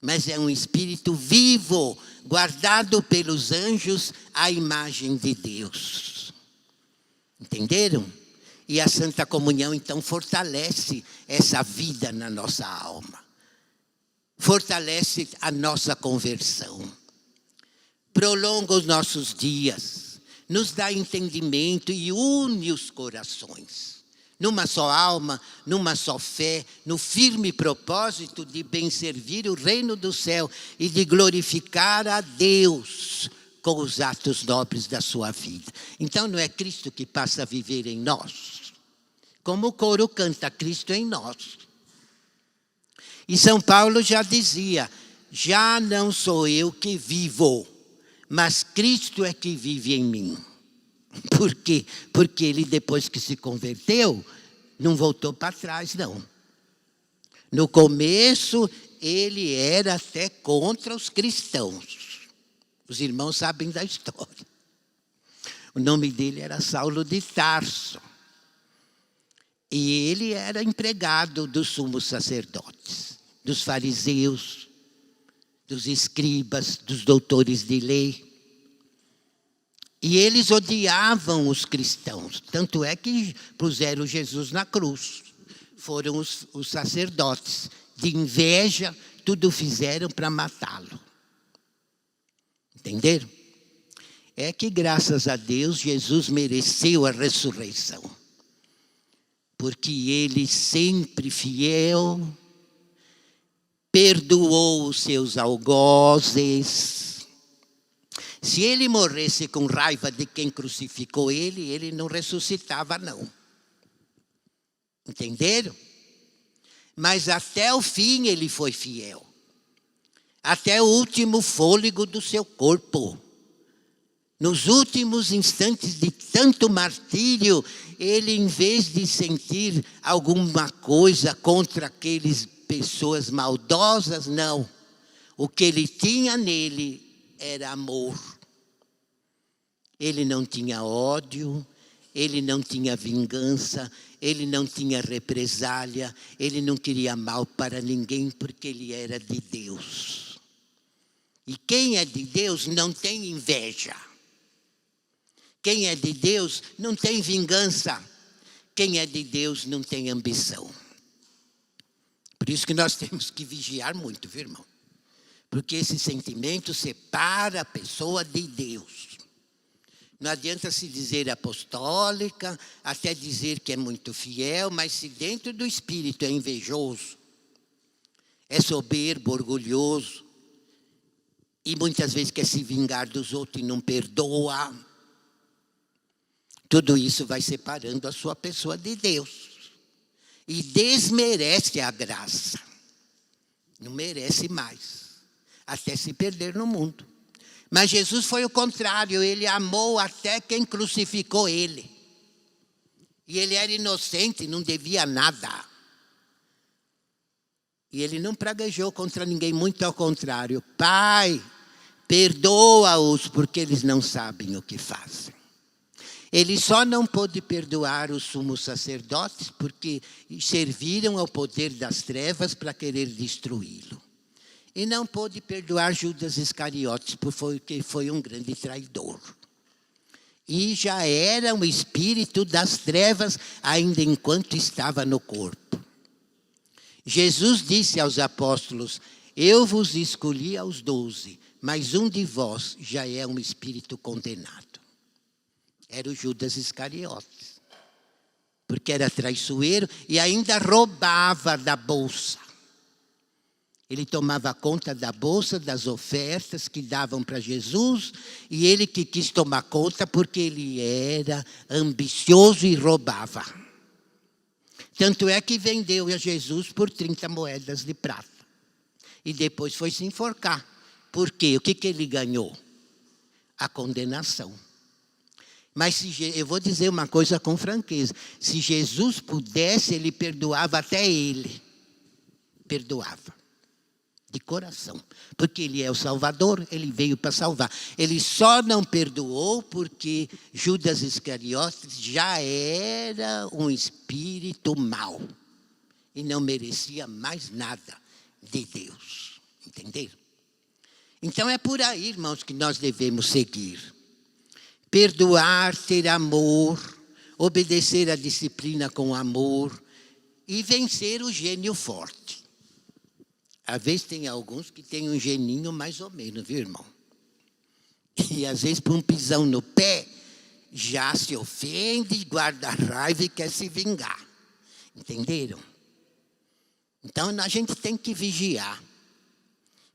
Mas é um espírito vivo, guardado pelos anjos à imagem de Deus. Entenderam? E a Santa Comunhão, então, fortalece essa vida na nossa alma. Fortalece a nossa conversão. Prolonga os nossos dias. Nos dá entendimento e une os corações. Numa só alma, numa só fé, no firme propósito de bem servir o reino do céu e de glorificar a Deus com os atos nobres da sua vida. Então não é Cristo que passa a viver em nós? Como o coro canta, Cristo em nós. E São Paulo já dizia, já não sou eu que vivo, mas Cristo é que vive em mim. Por quê? Porque ele, depois que se converteu, não voltou para trás, não. No começo, ele era até contra os cristãos. Os irmãos sabem da história. O nome dele era Saulo de Tarso. E ele era empregado dos sumos sacerdotes, dos fariseus, dos escribas, dos doutores de lei. E eles odiavam os cristãos. Tanto é que puseram Jesus na cruz. Foram os sacerdotes. De inveja, tudo fizeram para matá-lo. Entenderam? É que, graças a Deus, Jesus mereceu a ressurreição. Porque ele, sempre fiel, perdoou os seus algozes. Se ele morresse com raiva de quem crucificou ele não ressuscitava, não. Entenderam? Mas até o fim ele foi fiel. Até o último fôlego do seu corpo. Nos últimos instantes de tanto martírio, ele, em vez de sentir alguma coisa contra aquelas pessoas maldosas, não. O que ele tinha nele era amor. Ele não tinha ódio, ele não tinha vingança, ele não tinha represália, ele não queria mal para ninguém, porque ele era de Deus. E quem é de Deus não tem inveja. Quem é de Deus não tem vingança. Quem é de Deus não tem ambição. Por isso que nós temos que vigiar muito, viu, irmão? Porque esse sentimento separa a pessoa de Deus. Não adianta se dizer apostólica, até dizer que é muito fiel, mas se dentro do espírito é invejoso, é soberbo, orgulhoso, e muitas vezes quer se vingar dos outros e não perdoa, tudo isso vai separando a sua pessoa de Deus. E desmerece a graça. Não merece mais. Até se perder no mundo. Mas Jesus foi o contrário. Ele amou até quem crucificou ele. E ele era inocente, não devia nada. E ele não praguejou contra ninguém, muito ao contrário. Pai, perdoa-os porque eles não sabem o que fazem. Ele só não pôde perdoar os sumos sacerdotes porque serviram ao poder das trevas para querer destruí-lo. E não pôde perdoar Judas Iscariotes porque foi um grande traidor. E já era um espírito das trevas ainda enquanto estava no corpo. Jesus disse aos apóstolos, eu vos escolhi aos 12, mas um de vós já é um espírito condenado. Era o Judas Iscariotes. Porque era traiçoeiro e ainda roubava da bolsa. Ele tomava conta da bolsa, das ofertas que davam para Jesus, e ele que quis tomar conta porque ele era ambicioso e roubava. Tanto é que vendeu a Jesus por 30 moedas de prata. E depois foi se enforcar. Por quê? O que ele ganhou? A condenação. Mas eu vou dizer uma coisa com franqueza. Se Jesus pudesse, ele perdoava até ele. Perdoava. De coração. Porque ele é o Salvador, ele veio para salvar. Ele só não perdoou porque Judas Iscariotes já era um espírito mau. E não merecia mais nada de Deus. Entenderam? Então é por aí, irmãos, que nós devemos seguir. Perdoar, ter amor, obedecer a disciplina com amor e vencer o gênio forte. Às vezes tem alguns que têm um geninho mais ou menos, viu, irmão? E às vezes por um pisão no pé, já se ofende, guarda raiva e quer se vingar. Entenderam? Então a gente tem que vigiar.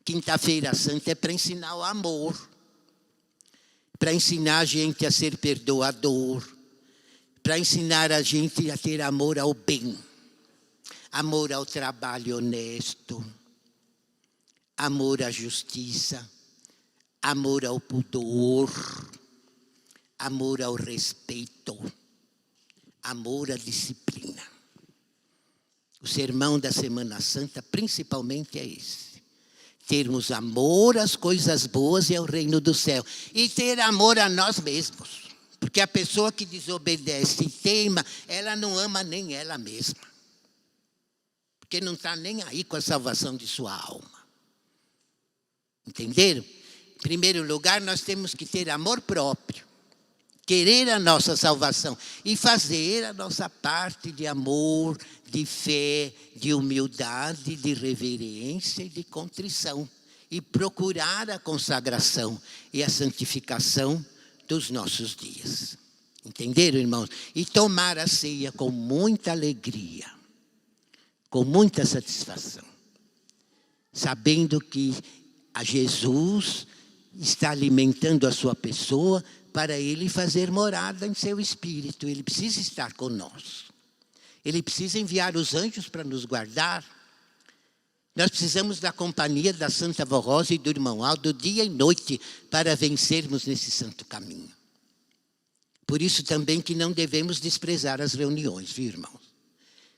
Quinta-feira Santa é para ensinar o amor, para ensinar a gente a ser perdoador, para ensinar a gente a ter amor ao bem, amor ao trabalho honesto, amor à justiça, amor ao pudor, amor ao respeito, amor à disciplina. O sermão da Semana Santa principalmente é esse. Termos amor às coisas boas e ao reino do céu. E ter amor a nós mesmos. Porque a pessoa que desobedece e teima, ela não ama nem ela mesma. Porque não está nem aí com a salvação de sua alma. Entenderam? Em primeiro lugar, nós temos que ter amor próprio. Querer a nossa salvação e fazer a nossa parte de amor, de fé, de humildade, de reverência e de contrição. E procurar a consagração e a santificação dos nossos dias. Entenderam, irmãos? E tomar a ceia com muita alegria, com muita satisfação. Sabendo que a Jesus está alimentando a sua pessoa para ele fazer morada em seu espírito. Ele precisa estar conosco. Ele precisa enviar os anjos para nos guardar. Nós precisamos da companhia da Santa Vó Rosa e do irmão Aldo dia e noite para vencermos nesse santo caminho. Por isso também que não devemos desprezar as reuniões, viu, irmãos?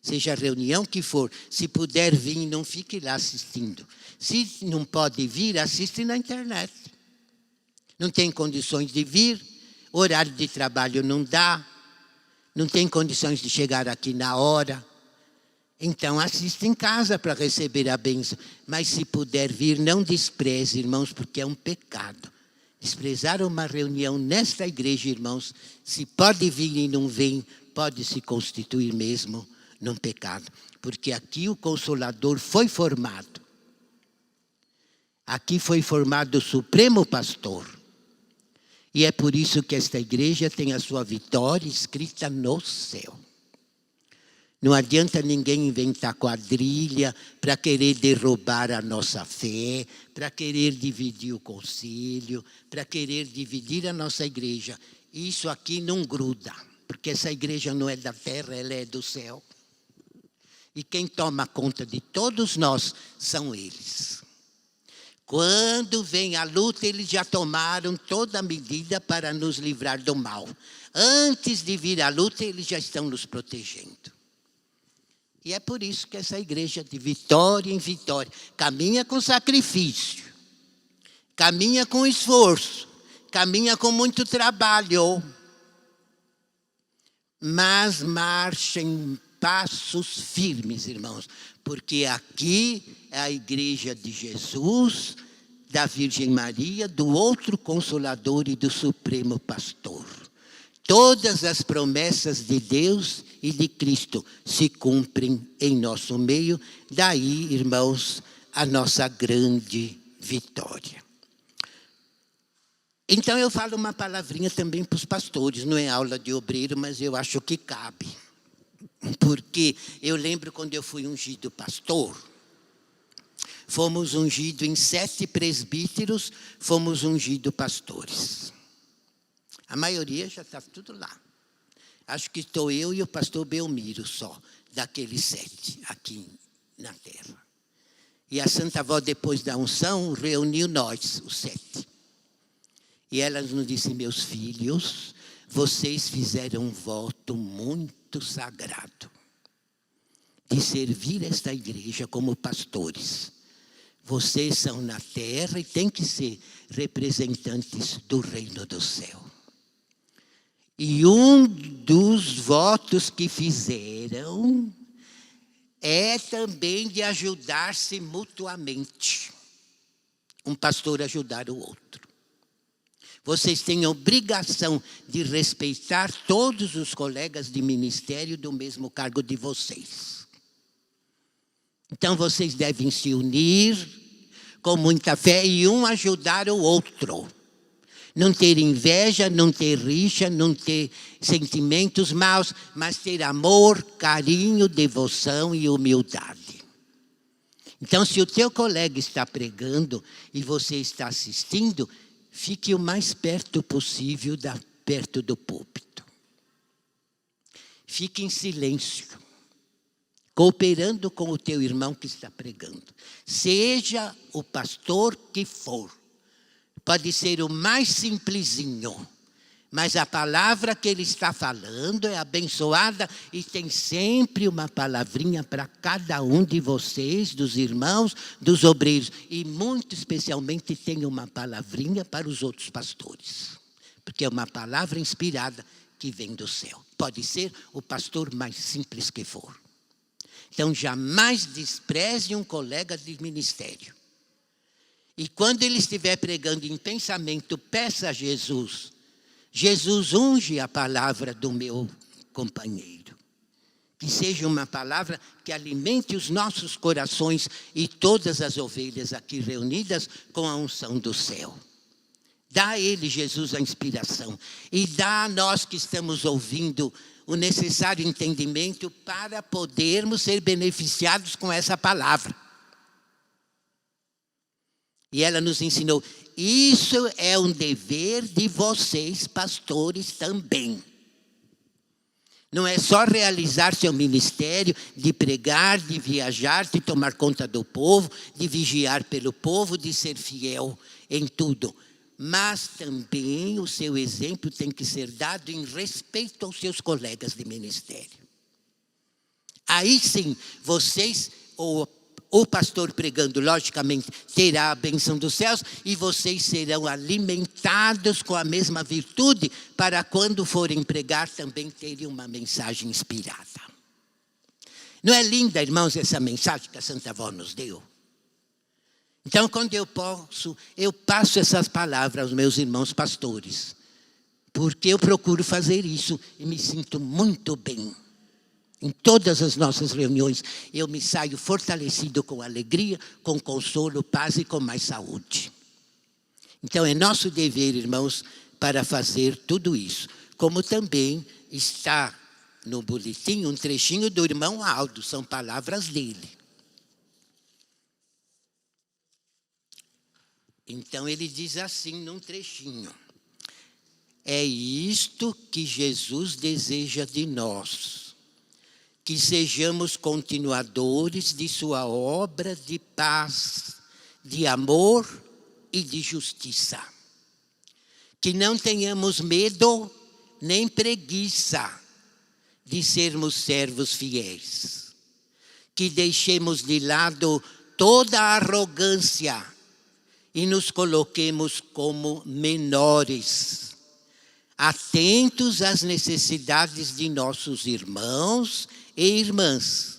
Seja a reunião que for, se puder vir, não fique lá assistindo. Se não pode vir, assiste na internet. Não tem condições de vir, horário de trabalho não dá, não tem condições de chegar aqui na hora. Então assista em casa para receber a bênção. Mas se puder vir, não despreze, irmãos, porque é um pecado. Desprezar uma reunião nesta igreja, irmãos, se pode vir e não vem, pode se constituir mesmo num pecado. Porque aqui o Consolador foi formado. Aqui foi formado o Supremo Pastor. E é por isso que esta igreja tem a sua vitória escrita no céu. Não adianta ninguém inventar quadrilha para querer derrubar a nossa fé, para querer dividir o concílio, para querer dividir a nossa igreja. Isso aqui não gruda, porque essa igreja não é da terra, ela é do céu. E quem toma conta de todos nós são eles. Quando vem a luta, eles já tomaram toda a medida para nos livrar do mal. Antes de vir a luta, eles já estão nos protegendo. E é por isso que essa igreja, de vitória em vitória, caminha com sacrifício, caminha com esforço, caminha com muito trabalho, mas marcha em passos firmes, irmãos, porque aqui é a igreja de Jesus, da Virgem Maria, do outro Consolador e do Supremo Pastor. Todas as promessas de Deus e de Cristo se cumprem em nosso meio. Daí, irmãos, a nossa grande vitória. Então eu falo uma palavrinha também para os pastores. Não é aula de obreiro, mas eu acho que cabe. Porque eu lembro quando eu fui ungido pastor, fomos ungidos em 7 presbíteros, fomos ungidos pastores. A maioria já está tudo lá. Acho que estou eu e o pastor Belmiro só, daqueles 7 aqui na terra. E a Santa Avó, depois da unção, reuniu nós, os 7. E ela nos disse: meus filhos, vocês fizeram um voto muito sagrado de servir esta igreja como pastores. Vocês são na terra e têm que ser representantes do reino do céu. E um dos votos que fizeram é também de ajudar-se mutuamente. Um pastor ajudar o outro. Vocês têm a obrigação de respeitar todos os colegas de ministério do mesmo cargo de vocês. Então, vocês devem se unir com muita fé e um ajudar o outro. Não ter inveja, não ter rixa, não ter sentimentos maus, mas ter amor, carinho, devoção e humildade. Então, se o teu colega está pregando e você está assistindo, fique o mais perto possível, perto do púlpito. Fique em silêncio, cooperando com o teu irmão que está pregando. Seja o pastor que for. Pode ser o mais simplesinho, mas a palavra que ele está falando é abençoada e tem sempre uma palavrinha para cada um de vocês, dos irmãos, dos obreiros. E muito especialmente tem uma palavrinha para os outros pastores, porque é uma palavra inspirada que vem do céu. Pode ser o pastor mais simples que for. Então, jamais despreze um colega de ministério. E quando ele estiver pregando em pensamento, peça a Jesus. Jesus, unge a palavra do meu companheiro. Que seja uma palavra que alimente os nossos corações e todas as ovelhas aqui reunidas com a unção do céu. Dá a ele, Jesus, a inspiração. E dá a nós que estamos ouvindo o necessário entendimento para podermos ser beneficiados com essa palavra. E ela nos ensinou, isso é um dever de vocês, pastores, também. Não é só realizar seu ministério de pregar, de viajar, de tomar conta do povo, de vigiar pelo povo, de ser fiel em tudo. Mas também o seu exemplo tem que ser dado em respeito aos seus colegas de ministério. Aí sim, vocês, o pastor pregando, logicamente, terá a bênção dos céus e vocês serão alimentados com a mesma virtude para quando forem pregar também terem uma mensagem inspirada. Não é linda, irmãos, essa mensagem que a Santa Avó nos deu? Então, quando eu posso, eu passo essas palavras aos meus irmãos pastores, porque eu procuro fazer isso e me sinto muito bem. Em todas as nossas reuniões, eu me saio fortalecido com alegria, com consolo, paz e com mais saúde. Então, é nosso dever, irmãos, para fazer tudo isso. Como também está no boletim um trechinho do irmão Aldo, são palavras dele. Então, ele diz assim num trechinho. É isto que Jesus deseja de nós. Que sejamos continuadores de sua obra de paz, de amor e de justiça. Que não tenhamos medo nem preguiça de sermos servos fiéis. Que deixemos de lado toda a arrogância e nos coloquemos como menores, atentos às necessidades de nossos irmãos e irmãs,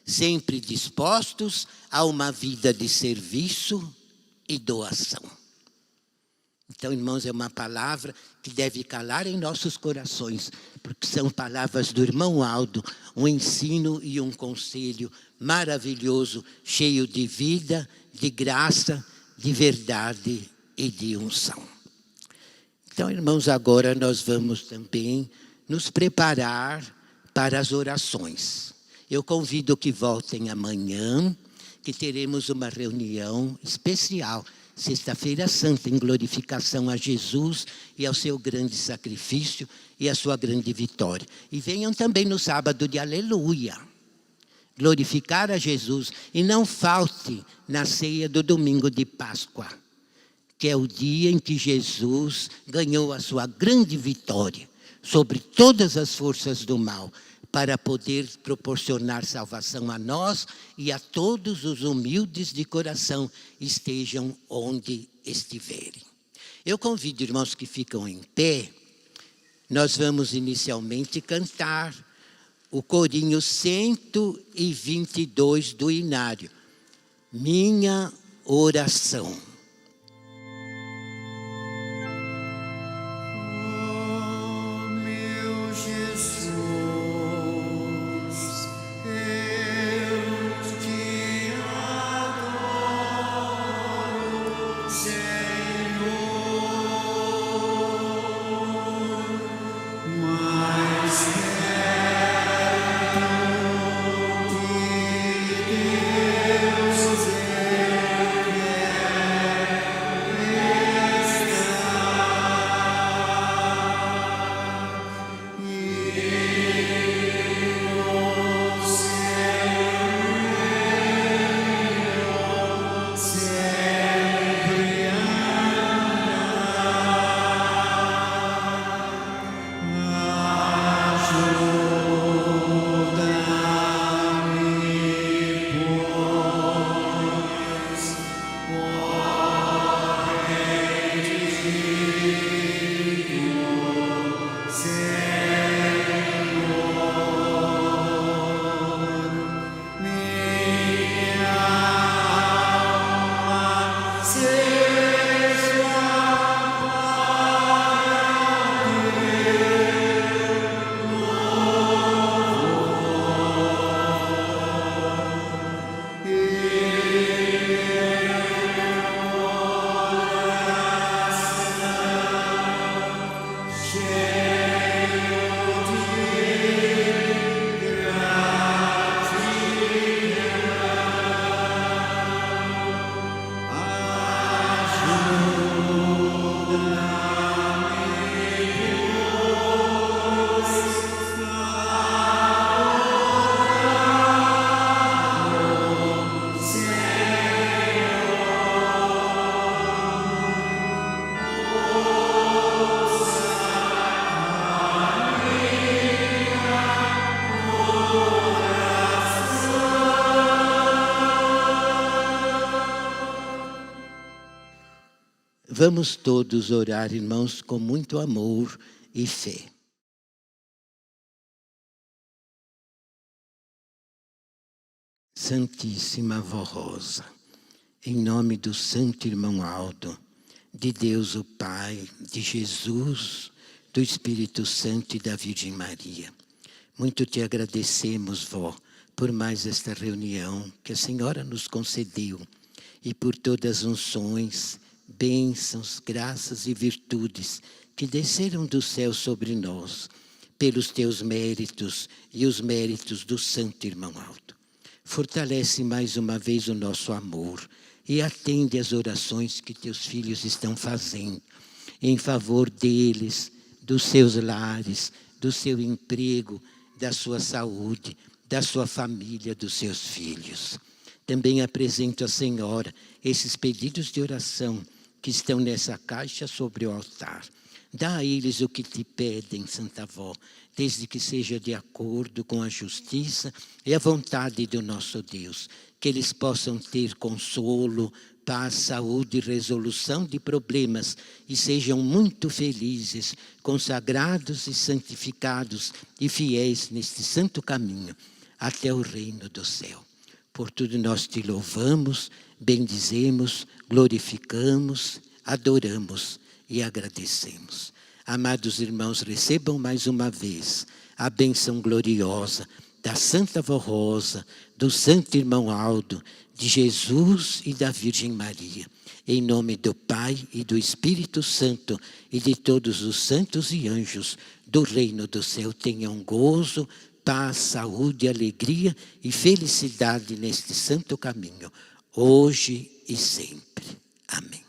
sempre dispostos a uma vida de serviço e doação. Então, irmãos, é uma palavra que deve calar em nossos corações, porque são palavras do irmão Aldo, um ensino e um conselho maravilhoso, cheio de vida, de graça, de verdade e de unção. Então, irmãos, agora nós vamos também nos preparar para as orações. Eu convido que voltem amanhã, que teremos uma reunião especial, Sexta-feira Santa, em glorificação a Jesus e ao seu grande sacrifício e à sua grande vitória. E venham também no sábado de Aleluia, glorificar a Jesus. E não falte na ceia do domingo de Páscoa, que é o dia em que Jesus ganhou a sua grande vitória sobre todas as forças do mal, para poder proporcionar salvação a nós e a todos os humildes de coração, estejam onde estiverem. Eu convido irmãos que ficam em pé, nós vamos inicialmente cantar o corinho 122 do Inário, Minha Oração. Vamos todos orar, irmãos, com muito amor e fé. Santíssima Avó Rosa, em nome do Santo Irmão Aldo, de Deus o Pai, de Jesus, do Espírito Santo e da Virgem Maria, muito te agradecemos, vó, por mais esta reunião que a Senhora nos concedeu e por todas as unções, bênçãos, graças e virtudes que desceram do céu sobre nós, pelos teus méritos e os méritos do Santo Irmão Aldo. Fortalece mais uma vez o nosso amor e atende às orações que teus filhos estão fazendo em favor deles, dos seus lares, do seu emprego, da sua saúde, da sua família, dos seus filhos. Também apresento à Senhora esses pedidos de oração que estão nessa caixa sobre o altar. Dá a eles o que te pedem, Santa Avó, desde que seja de acordo com a justiça e a vontade do nosso Deus, que eles possam ter consolo, paz, saúde e resolução de problemas e sejam muito felizes, consagrados e santificados e fiéis neste santo caminho até o reino do céu. Por tudo nós te louvamos, bendizemos, glorificamos, adoramos e agradecemos. Amados irmãos, recebam mais uma vez a bênção gloriosa da Santa Avó Rosa, do Santo Irmão Aldo, de Jesus e da Virgem Maria. Em nome do Pai e do Espírito Santo e de todos os santos e anjos do reino do céu, tenham gozo, paz, saúde, alegria e felicidade neste santo caminho, hoje e sempre. Amém.